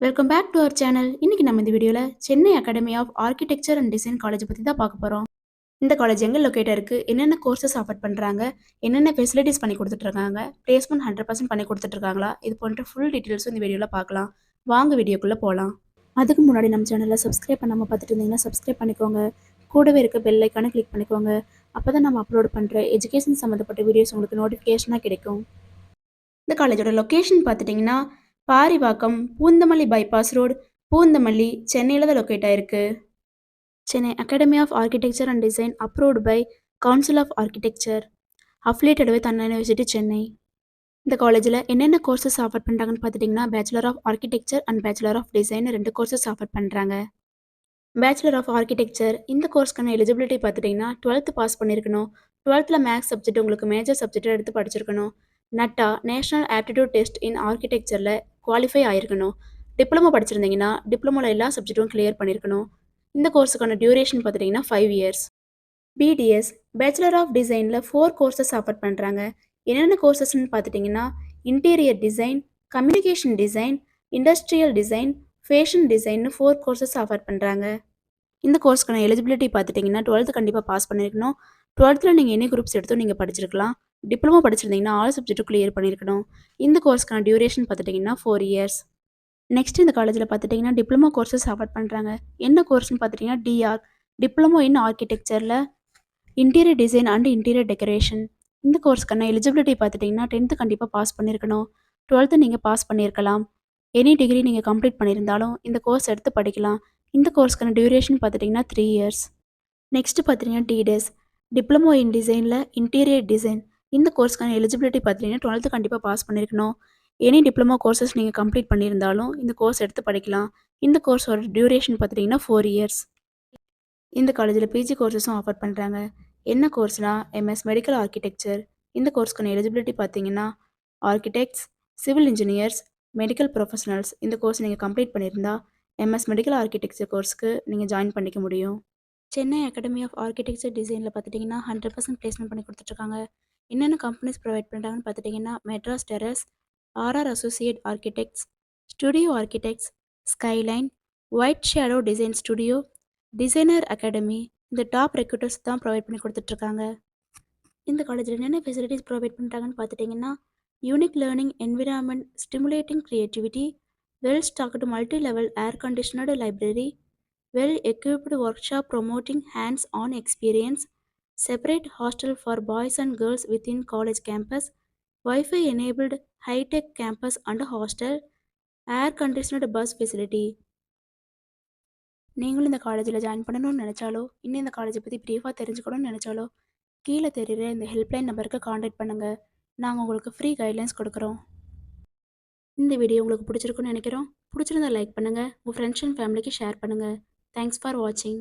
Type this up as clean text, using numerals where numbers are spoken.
Welcome back to our channel. இன்னைக்கு நம்ம இந்த வீடியோல Chennai academy of architecture and design college பத்தி தான் பார்க்க போறோம். இந்த காலேஜ் எங்க லொகேட் இருக்கு, என்னென்ன கோர்சஸ் ஆஃபர் பண்றாங்க, என்னென்ன ஃபெசிலிட்டிஸ் பண்ணி கொடுத்துட்டு இருக்காங்க, பிளேஸ்மெண்ட் 100% பண்ணி கொடுத்துட்டு இருக்காங்களா, இது போன்ற ஃபுல் டீடைல்ஸும் இந்த வீடியோல பார்க்கலாம். வாங்க வீடியோக்குள்ள போலாம். அதுக்கு முன்னாடி நம்ம சேனலை சப்ஸ்கிரைப் பண்ணாம பார்த்துட்டு இருந்தீங்கன்னா சப்ஸ்கிரைப் பண்ணிக்கோங்க. கூடவே இருக்க பெல் ஐக்கானை கிளிக் பண்ணிக்கோங்க. அப்பதான் நம்ம அப்லோட் பண்ற எஜுகேஷன் சம்மந்தப்பட்ட வீடியோஸ் உங்களுக்கு நோட்டிஃபிகேஷனாக கிடைக்கும். இந்த காலேஜோட லொக்கேஷன் பார்த்துட்டிங்கன்னா பாரிவாக்கம் பூந்தமல்லி பைபாஸ் ரோடு, பூந்தமல்லி, சென்னையில் தான் லொக்கேட் ஆயிருக்கு. Chennai academy of architecture and design approved by council of architecture, affiliated with Anna university Chennai. இந்த காலேஜில் என்னென்ன கோர்சஸ் ஆஃபர் பண்ணுறாங்கன்னு பார்த்துட்டிங்கன்னா bachelor of architecture and bachelor of design 2 courses offer பண்ணுறாங்க. பேச்சுலர் ஆஃப் ஆர்கிடெக்சர் இந்த கோர்ஸ்க்கான எலிஜிபிலிட்டி பார்த்துட்டிங்கன்னா 12th பாஸ் பண்ணியிருக்கணும். 12th மேக்ஸ் சப்ஜெக்ட் உங்களுக்கு மேஜர் சப்ஜெக்டாக எடுத்து படிச்சிருக்கணும். நட்டா நேஷனல் ஆப்டிடியூட் டெஸ்ட் இன் ஆர்கிடெக்சரில் குவாலிஃபை ஆயிருக்கணும். டிப்ளமோ படிச்சிருந்தீங்கன்னா டிப்ளமோவில் எல்லா சப்ஜெக்ட்டும் கிளியர் பண்ணியிருக்கணும். இந்த கோர்ஸுக்கான டியூரேஷன் பார்த்துட்டிங்கன்னா 5 இயர்ஸ். பிடிஎஸ் பேச்சுலர் ஆஃப் டிசைனில் 4 கோர்சஸ் ஆஃபர் பண்ணுறாங்க. என்னென்ன கோர்சஸ்ன்னு பார்த்துட்டிங்கன்னா interior design, communication design, industrial design, fashion டிசைன்னு 4 கோர்சஸ் ஆஃபர் பண்ணுறாங்க. இந்த கோர்ஸ்க்கான எலிஜிபிலிட்டி பார்த்துட்டிங்கன்னா 12th கண்டிப்பாக பாஸ் பண்ணியிருக்கணும். 12th நீங்கள் என்ன குரூப்ஸ் எடுத்தும் நீங்கள் படிச்சிருக்கலாம். டிப்ளமோ படிச்சிருந்தீங்கன்னா ஆல் சப்ஜெக்ட்டும் கிளியர் பண்ணியிருக்கணும். இந்த கோர்ஸ்க்கான டியூரேஷன் பார்த்துட்டிங்கன்னா 4 இயர்ஸ். நெக்ஸ்ட் இந்த காலேஜில் பார்த்துட்டிங்கன்னா டிப்ளமோ கோர்சஸ் ஆஃபர் பண்ணுறாங்க. என்ன கோர்ஸ்னு பார்த்துட்டிங்கன்னா டிஆர் டிப்ளமோ இன் ஆர்கிடெக்சரில் interior design and interior decoration. இந்த கோர்ஸ்க்கான எலிஜிபிலிட்டி பார்த்துட்டிங்கன்னா 10th கண்டிப்பாக பாஸ் பண்ணியிருக்கணும். 12th நீங்கள் பாஸ் பண்ணியிருக்கலாம். எனி டிகிரி நீங்கள் கம்ப்ளீட் பண்ணியிருந்தாலும் இந்த கோர்ஸ் எடுத்து படிக்கலாம். இந்த கோர்ஸ்க்கான டியூரேஷன் பார்த்துட்டிங்கன்னா 3 இயர்ஸ். நெக்ஸ்ட் பார்த்துட்டிங்கன்னா டிடெஸ் டிப்ளமோ இன் டிசைனில் இன்டீரியர் டிசைன். இந்த கோர்ஸ்க்கான எலிஜிபிலிட்டி பார்த்துட்டிங்கன்னா 12th கண்டிப்பாக பாஸ் பண்ணியிருக்கணும். எனி டிப்ளமோ கோர்சஸ் நீங்கள் கம்ப்ளீட் பண்ணியிருந்தாலும் இந்த கோர்ஸ் எடுத்து படிக்கலாம். இந்த கோர்ஸோட டியூரேஷன் பார்த்துட்டிங்கன்னா 4 இயர்ஸ். இந்த காலேஜில் பிஜி கோர்சஸும் ஆஃபர் பண்ணுறாங்க. என்ன கோர்ஸ்னால் எம்எஸ் மெடிக்கல் ஆர்கிடெக்சர். இந்த கோர்ஸ்க்கான எலிஜிபிலிட்டி பார்த்தீங்கன்னா architects, civil engineers, medical professionals இந்த கோர்ஸ் நீங்கள் கம்ப்ளீட் பண்ணியிருந்தா எம்எஸ் மெடிக்கல் ஆர்கிடெக்சர் கோர்ஸ்க்கு நீங்கள் ஜாயின் பண்ணிக்க முடியும். சென்னை அகாடமி ஆஃப் ஆர்கிடெக்சர் டிசைனில் பார்த்துட்டிங்கன்னா 100% பிளேஸ்மெண்ட் பண்ணி கொடுத்துட்ருக்காங்க. என்னென்ன கம்பெனிஸ் ப்ரொவைட் பண்ணுறாங்கன்னு பார்த்துட்டிங்கன்னா Madras Terrace, RR associate architects, studio architects, skyline, white shadow design studio, designer academy இந்த டாப் ரெக்ரூட்டர்ஸ் தான் ப்ரொவைட் பண்ணி கொடுத்துட்ருக்காங்க. இந்த காலேஜில் என்னென்ன ஃபெசிலிட்டிஸ் ப்ரொவைட் பண்ணுறாங்கன்னு பார்த்துட்டிங்கன்னா unique learning environment, stimulating creativity, well stocked multi level air conditioned library, well equipped workshop promoting hands-on experience, separate hostel for boys and girls within college campus, Wi-Fi enabled high-tech campus and hostel, air conditioned bus facility. நீங்களும் இந்த காலேஜில் join பண்ணணும்னு நினச்சாலோ இன்னும் இந்த காலேஜை பற்றி ப்ரீஃபாக தெரிஞ்சுக்கணும்னு நினச்சாலோ கீழே தெரியுற இந்த ஹெல்ப்லைன் நம்பருக்கு காண்டாக்ட் பண்ணுங்கள். நாங்கள் உங்களுக்கு ஃப்ரீ கைட்லைன்ஸ் கொடுக்குறோம். இந்த வீடியோ உங்களுக்கு பிடிச்சிருக்குன்னு நினைக்கிறோம். பிடிச்சிருந்தா லைக் பண்ணுங்கள், உங்கள் ஃப்ரெண்ட்ஸ் அண்ட் ஃபேமிலிக்கு ஷேர் பண்ணுங்கள். Thanks for watching.